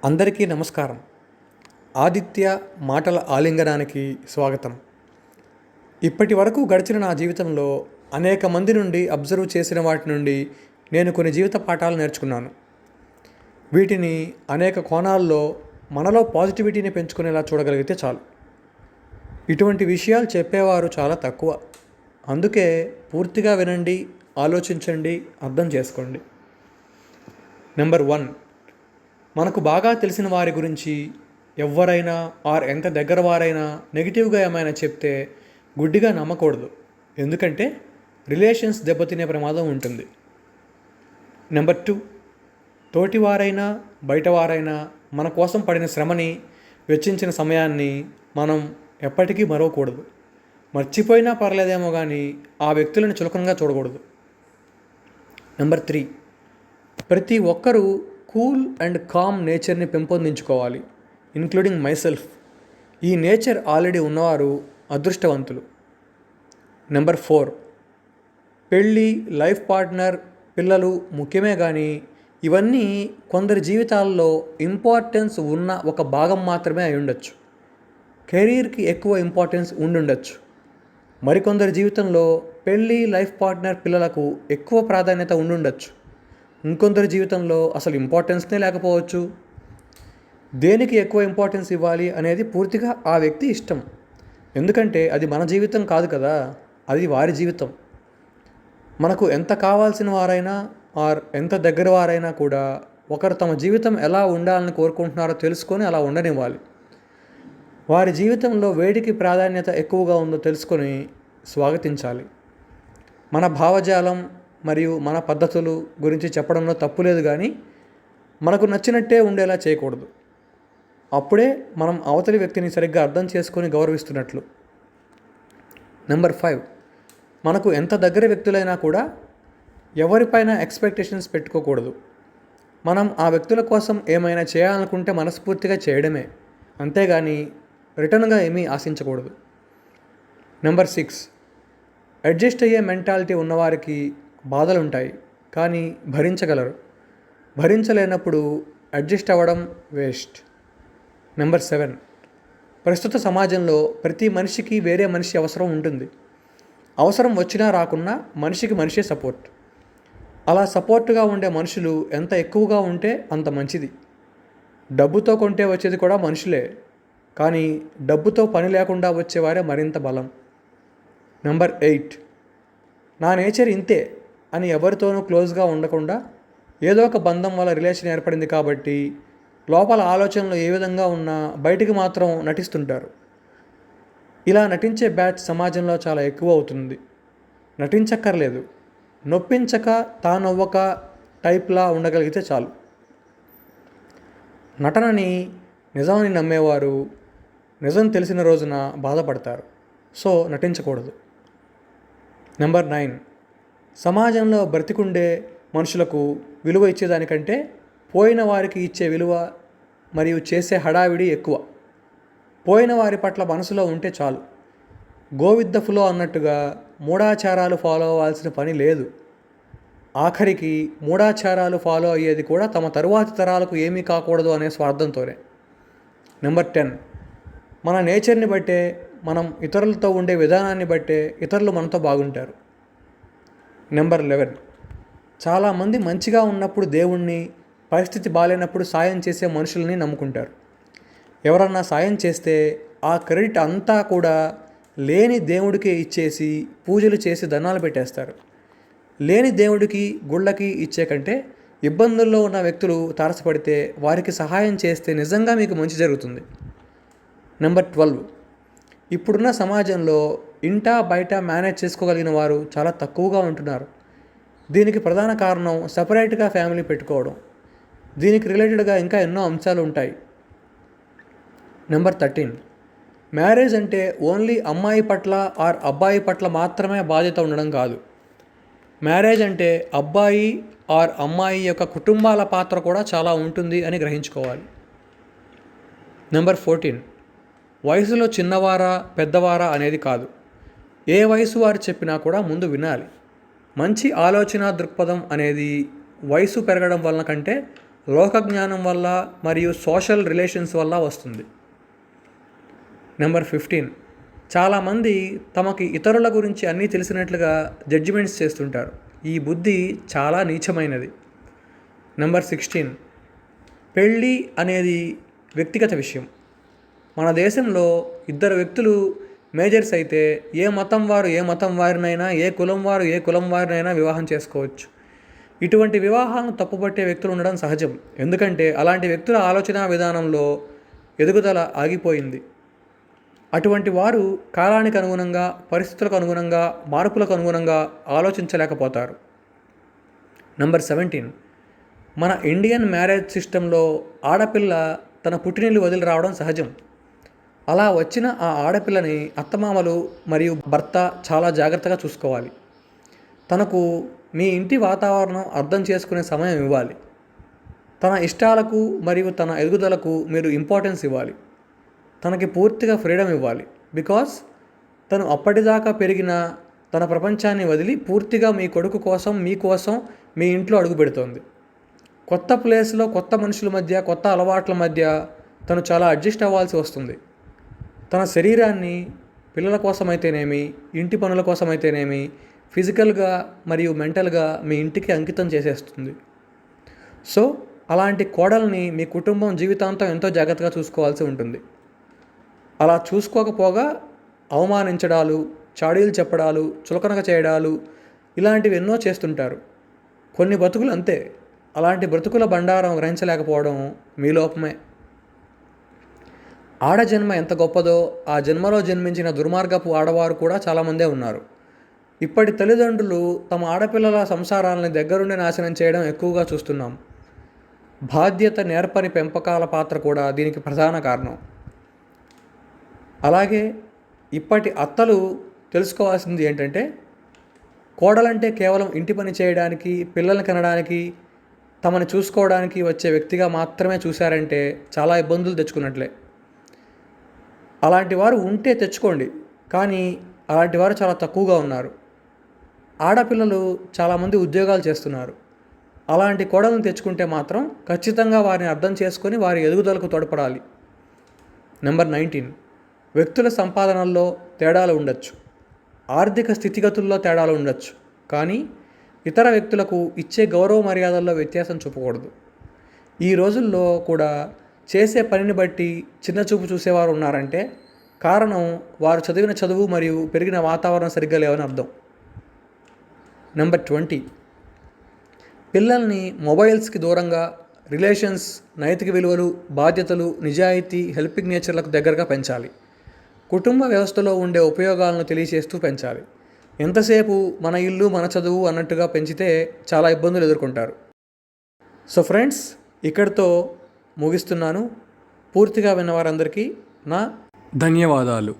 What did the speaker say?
అందరికీ నమస్కారం. ఆదిత్య మాటల ఆలింగనానికి స్వాగతం. ఇప్పటి వరకు గడిచిన నా జీవితంలో అనేక మంది నుండి అబ్జర్వ్ చేసిన వాటి నుండి నేను కొన్ని జీవిత పాఠాలు నేర్చుకున్నాను. వీటిని అనేక కోణాల్లో మనలో పాజిటివిటీని పెంచుకునేలా చూడగలిగితే చాలు. ఇటువంటి విషయాలు చెప్పేవారు చాలా తక్కువ. అందుకే పూర్తిగా వినండి, ఆలోచించండి, అర్థం చేసుకోండి. నెంబర్ 1, మనకు బాగా తెలిసిన వారి గురించి ఎవరైనా ఎంత దగ్గర వారైనా నెగిటివ్గా ఏమైనా చెప్తే గుడ్డిగా నమ్మకూడదు. ఎందుకంటే రిలేషన్స్ దెబ్బతినే ప్రమాదం ఉంటుంది. నెంబర్ 2, తోటివారైనా బయటవారైనా మన కోసం పడిన శ్రమని, వెచ్చించిన సమయాన్ని మనం ఎప్పటికీ మరవకూడదు. మర్చిపోయినా పర్లేదేమో కానీ ఆ వ్యక్తులను చులకనగా చూడకూడదు. నెంబర్ 3, ప్రతి ఒక్కరూ కూల్ అండ్ కామ్ నేచర్ని పెంపొందించుకోవాలి, ఇంక్లూడింగ్ మైసెల్ఫ్. ఈ నేచర్ ఆల్రెడీ ఉన్నవారు అదృష్టవంతులు. నెంబర్ 4, పెళ్ళి, లైఫ్ పార్ట్నర్, పిల్లలు ముఖ్యమే కానీ ఇవన్నీ కొందరి జీవితాల్లో ఇంపార్టెన్స్ ఉన్న ఒక భాగం మాత్రమే అయి ఉండొచ్చు. కెరీర్కి ఎక్కువ ఇంపార్టెన్స్ ఉండుండొచ్చు. మరికొందరి జీవితంలో పెళ్ళి, లైఫ్ పార్ట్నర్, పిల్లలకు ఎక్కువ ప్రాధాన్యత ఉండుండొచ్చు. ఇంకొందరి జీవితంలో అసలు ఇంపార్టెన్స్నే లేకపోవచ్చు. దేనికి ఎక్కువ ఇంపార్టెన్స్ ఇవ్వాలి అనేది పూర్తిగా ఆ వ్యక్తి ఇష్టం. ఎందుకంటే అది మన జీవితం కాదు కదా, అది వారి జీవితం. మనకు ఎంత కావాల్సిన వారైనా ఎంత దగ్గర వారైనా కూడా ఒకరు తమ జీవితం ఎలా ఉండాలని కోరుకుంటున్నారో తెలుసుకొని అలా ఉండనివ్వాలి. వారి జీవితంలో వేడికి ప్రాధాన్యత ఎక్కువగా ఉందో తెలుసుకొని స్వాగతించాలి. మన భావజాలం మరియు మన పద్ధతులు గురించి చెప్పడంలో తప్పు లేదు, కానీ మనకు నచ్చినట్టే ఉండేలా చేయకూడదు. అప్పుడే మనం అవతలి వ్యక్తిని సరిగ్గా అర్థం చేసుకొని గౌరవిస్తున్నట్లు. నెంబర్ 5, మనకు ఎంత దగ్గర వ్యక్తులైనా కూడా ఎవరిపైన ఎక్స్పెక్టేషన్స్ పెట్టుకోకూడదు. మనం ఆ వ్యక్తుల కోసం ఏమైనా చేయాలనుకుంటే మనస్ఫూర్తిగా చేయడమే, అంతేగాని రిటర్న్గా ఏమీ ఆశించకూడదు. నెంబర్ 6, అడ్జస్ట్ అయ్యే మెంటాలిటీ ఉన్నవారికి బాధలుంటాయి కానీ భరించగలరు. భరించలేనప్పుడు అడ్జస్ట్ అవ్వడం వేస్ట్. నెంబర్ 7, ప్రస్తుత సమాజంలో ప్రతి మనిషికి వేరే మనిషి అవసరం ఉంటుంది. అవసరం వచ్చినా రాకున్నా మనిషికి మనిషే సపోర్ట్. అలా సపోర్ట్గా ఉండే మనుషులు ఎంత ఎక్కువగా ఉంటే అంత మంచిది. డబ్బుతో కొంటే వచ్చేది కూడా మనుషులే, కానీ డబ్బుతో పని లేకుండా వచ్చేవారే మరింత బలం. నెంబర్ 8, నా నేచర్ ఇంతే అని ఎవరితోనూ క్లోజ్గా ఉండకుండా ఏదో ఒక బంధం వల్ల రిలేషన్ ఏర్పడింది కాబట్టి లోపల ఆలోచనలు ఏ విధంగా ఉన్నా బయటికి మాత్రం నటిస్తుంటారు. ఇలా నటించే బ్యాచ్ సమాజంలో చాలా ఎక్కువ అవుతుంది. నటించక్కర్లేదు, నొప్పించక తానవ్వక టైప్లా ఉండగలిగితే చాలు. నటనని నిజమని నమ్మేవారు నిజం తెలిసిన రోజున బాధపడతారు. సో నటించకూడదు. నెంబర్ 9, సమాజంలో బ్రతికుండే మనుషులకు విలువ ఇచ్చేదానికంటే పోయిన వారికి ఇచ్చే విలువ మరియు చేసే హడావిడి ఎక్కువ. పోయిన వారి పట్ల మనసులో ఉంటే చాలు. గో విత్ ద ఫ్లో అన్నట్టుగా మూఢాచారాలు ఫాలో అవ్వాల్సిన పని లేదు. ఆఖరికి మూఢాచారాలు ఫాలో అయ్యేది కూడా తమ తరువాతి తరాలకు ఏమీ కాకూడదు అనే స్వార్థంతోనే. నెంబర్ 10, మన నేచర్ని బట్టే, మనం ఇతరులతో ఉండే విధానాన్ని బట్టే ఇతరులు మనతో బాగుంటారు. నెంబర్ 11, చాలామంది మంచిగా ఉన్నప్పుడు దేవుణ్ణి, పరిస్థితి బాగాలేనప్పుడు సాయం చేసే మనుషుల్ని నమ్ముకుంటారు. ఎవరన్నా సాయం చేస్తే ఆ క్రెడిట్ అంతా కూడా లేని దేవుడికి ఇచ్చేసి పూజలు చేసి దండాలు పెట్టేస్తారు. లేని దేవుడికి, గుళ్ళకి ఇచ్చే కంటే ఇబ్బందుల్లో ఉన్న వ్యక్తులు తారసపడితే వారికి సహాయం చేస్తే నిజంగా మీకు మంచి జరుగుతుంది. నెంబర్ 12, ఇప్పుడున్న సమాజంలో ఇంటా బయట మేనేజ్ చేసుకోగలిగిన వారు చాలా తక్కువగా ఉంటున్నారు. దీనికి ప్రధాన కారణం సపరేట్గా ఫ్యామిలీ పెట్టుకోవడం. దీనికి రిలేటెడ్గా ఇంకా ఎన్నో అంశాలు ఉంటాయి. నెంబర్ 13, మ్యారేజ్ అంటే ఓన్లీ అమ్మాయి పట్ల అబ్బాయి పట్ల మాత్రమే బాధ్యత ఉండడం కాదు. మ్యారేజ్ అంటే అబ్బాయి అమ్మాయి యొక్క కుటుంబాల పాత్ర కూడా చాలా ఉంటుంది అని గ్రహించుకోవాలి. నెంబర్ 14, వయసులో చిన్నవారా పెద్దవారా అనేది కాదు. ఏ వయసు వారు చెప్పినా కూడా ముందు వినాలి. మంచి ఆలోచన దృక్పథం అనేది వయసు పెరగడం వలన కంటే లోకజ్ఞానం వల్ల మరియు సోషల్ రిలేషన్స్ వల్ల వస్తుంది. నెంబర్ 15, చాలామంది తమకి ఇతరుల గురించి అన్నీ తెలిసినట్లుగా జడ్జిమెంట్స్ చేస్తుంటారు. ఈ బుద్ధి చాలా నీచమైనది. నెంబర్ 16, పెళ్ళి అనేది వ్యక్తిగత విషయం. మన దేశంలో ఇద్దరు వ్యక్తులు మేజర్స్ అయితే ఏ మతం వారినైనా, ఏ కులం వారినైనా వివాహం చేసుకోవచ్చు. ఇటువంటి వివాహాలను తప్పుపట్టే వ్యక్తులు ఉండడం సహజం. ఎందుకంటే అలాంటి వ్యక్తుల ఆలోచన విధానంలో ఎదుగుదల ఆగిపోయింది. అటువంటి వారు కాలానికి అనుగుణంగా, పరిస్థితులకు అనుగుణంగా, మార్పులకు అనుగుణంగా ఆలోచించలేకపోతారు. నెంబర్ 17, మన ఇండియన్ మ్యారేజ్ సిస్టంలో ఆడపిల్ల తన పుట్టినిల్లు వదిలి రావడం సహజం. అలా వచ్చిన ఆ ఆడపిల్లని అత్తమామలు మరియు భర్త చాలా జాగ్రత్తగా చూసుకోవాలి. తనకు మీ ఇంటి వాతావరణం అర్థం చేసుకునే సమయం ఇవ్వాలి. తన ఇష్టాలకు మరియు తన ఎదుగుదలకు మీరు ఇంపార్టెన్స్ ఇవ్వాలి. తనకి పూర్తిగా ఫ్రీడమ్ ఇవ్వాలి. బికాస్ తను అప్పటిదాకా పెరిగిన తన ప్రపంచాన్ని వదిలి పూర్తిగా మీ కొడుకు కోసం, మీకోసం మీ ఇంట్లో అడుగు పెడుతోంది. కొత్త ప్లేస్లో, కొత్త మనుషుల మధ్య, కొత్త అలవాట్ల మధ్య తను చాలా అడ్జస్ట్ అవ్వాల్సి వస్తుంది. తన శరీరాన్ని పిల్లల కోసమైతేనేమి, ఇంటి పనుల కోసమైతేనేమి, ఫిజికల్గా మరియు మెంటల్గా మీ ఇంటికి అంకితం చేసేస్తుంది. సో అలాంటి కోడల్ని మీ కుటుంబం జీవితాంతం ఎంతో జాగ్రత్తగా చూసుకోవాల్సి ఉంటుంది. అలా చూసుకోకపోగా అవమానించడాలు, చాడీలు చెప్పడాలు, చులకనగా చేయడాలు ఇలాంటివి ఎన్నో చేస్తుంటారు. కొన్ని బ్రతుకులు అంతే. అలాంటి బ్రతుకుల బండారం గ్రహించలేకపోవడం మీ లోపమే. ఆడజన్మ ఎంత గొప్పదో ఆ జన్మలో జన్మించిన దుర్మార్గపు ఆడవారు కూడా చాలామందే ఉన్నారు. ఇప్పటి తల్లిదండ్రులు తమ ఆడపిల్లల సంసారాలని దగ్గరుండి నాశనం చేయడం ఎక్కువగా చూస్తున్నాం. బాధ్యత నేర్పని పెంపకాల పాత్ర కూడా దీనికి ప్రధాన కారణం. అలాగే ఇప్పటి అత్తలు తెలుసుకోవాల్సింది ఏంటంటే, కోడలంటే కేవలం ఇంటి పని చేయడానికి, పిల్లల్ని కనడానికి, తమని చూసుకోవడానికి వచ్చే వ్యక్తిగా మాత్రమే చూశారంటే చాలా ఇబ్బందులు తెచ్చుకున్నట్లే. అలాంటి వారు ఉంటే తెచ్చుకోండి, కానీ అలాంటి వారు చాలా తక్కువగా ఉన్నారు. ఆడపిల్లలు చాలామంది ఉద్యోగాలు చేస్తున్నారు. అలాంటి కోడలను తెచ్చుకుంటే మాత్రం ఖచ్చితంగా వారిని అర్థం చేసుకొని వారి ఎదుగుదలకు తోడ్పడాలి. నెంబర్ 19, వ్యక్తుల సంపాదనల్లో తేడాలు ఉండొచ్చు, ఆర్థిక స్థితిగతుల్లో తేడాలు ఉండొచ్చు, కానీ ఇతర వ్యక్తులకు ఇచ్చే గౌరవ మర్యాదల్లో వ్యత్యాసం చూపకూడదు. ఈ రోజుల్లో కూడా చేసే పనిని బట్టి చిన్నచూపు చూసేవారు ఉన్నారంటే కారణం వారు చదివిన చదువు మరియు పెరిగిన వాతావరణం సరిగ్గా లేవని అర్థం. నెంబర్ 20, పిల్లల్ని మొబైల్స్కి దూరంగా, రిలేషన్స్, నైతిక విలువలు, బాధ్యతలు, నిజాయితీ, హెల్పింగ్ నేచర్లకు దగ్గరగా పెంచాలి. కుటుంబ వ్యవస్థలో ఉండే ఉపయోగాలను తెలియచేస్తూ పెంచాలి. ఎంతసేపు మన ఇల్లు, మన చదువు అన్నట్టుగా పెంచితే చాలా ఇబ్బందులు ఎదుర్కొంటారు. సో ఫ్రెండ్స్, ఇక్కడితో ముగిస్తున్నాను. పూర్తిగా విన్న వారందరికీ నా ధన్యవాదాలు.